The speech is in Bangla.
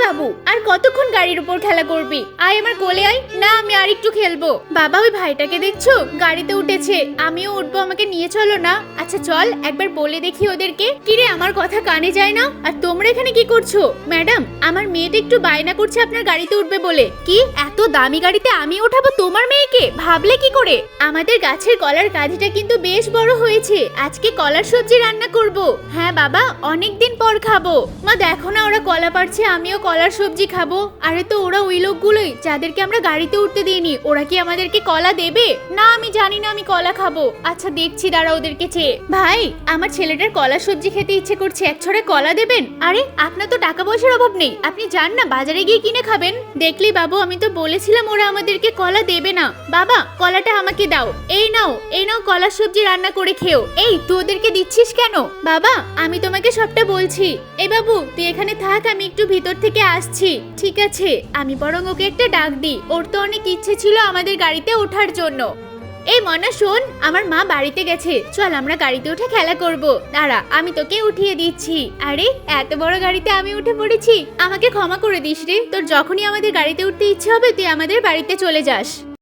বাবু, আর কতক্ষণ গাড়ির উপর খেলা করবি? আয় আমার কোলে আয়। না, আমি আর একটু খেলবো। বাবা, ওই ভাইটাকে দেখছো? গাড়িতে উঠেছে। আমিও উঠবো, আমাকে নিয়ে চলো না। আচ্ছা চল, একবার বলে দেখি ওদেরকে। কিরে, আমার কথা কানে যায় না? আর তোমরা এখানে কি করছো? ম্যাডাম, আমার মেয়েটা একটু বায়না করছে আপনার গাড়িতে উঠবে বলে। কি, এত দামি গাড়িতে আমি ওঠাবো তোমার মেয়েকে? ভাবলে কি করে? আমাদের গাছের কলার কাঁধিটা কিন্তু বেশ বড় হয়েছে। আজকে কলার সবজি রান্না করব। হ্যাঁ বাবা, অনেকদিন পর খাবো। মা দেখো না, ওরা কলা পারছে, আমিও কলার সবজি খাবো। আরে তো ওরা ওই লোকগুলোই যাদেরকে আমরা গাড়িতে উঠতে দিইনি। ওরা কি আমাদেরকে কলা দেবে? না, আমি জানি না আমি কলা খাবো। আচ্ছা দেখছি, দাঁড়া ওদেরকে চেয়ে। ভাই, আমার ছেলেটার কলার সবজি খেতে ইচ্ছে করছে, এক ছড়া কলা দেবেন? আরে আপনার তো টাকা পয়সার অভাব নেই, আপনি যান না বাজারে গিয়ে কিনে খাবেন। দেখলি বাবু, আমি তো বলেছিলাম ওরা আমাদেরকে কলা দেবে না। বাবা, কলাটা আমাকে দাও। এই নাও, এই নাও কলার সবজি রান্না করে খেও। এই তুই ওদেরকে দিচ্ছিস কেন? বাবা, আমি তোমাকে সবটা বলছি। এই বাবু, তুই এখানে থাক, আমি একটু ভিতর থেকে আসছি। ঠিক আছে, আমি বরং ওকে একটা ডাক দিই। ওর তো অনেক ইচ্ছে ছিল আমাদের গাড়িতে ওঠার জন্য। এই মনা শোন, আমার মা বাড়িতে গেছে, চল আমরা গাড়িতে উঠে খেলা করব। দাঁড়া, আমি তোকে উঠিয়ে দিচ্ছি। আরে এত বড় গাড়িতে আমি উঠে পড়েছি, আমাকে ক্ষমা করে দিস রে। তোর যখনই আমাদের গাড়িতে উঠতে ইচ্ছে হবে তুই আমাদের বাড়িতে চলে যাস।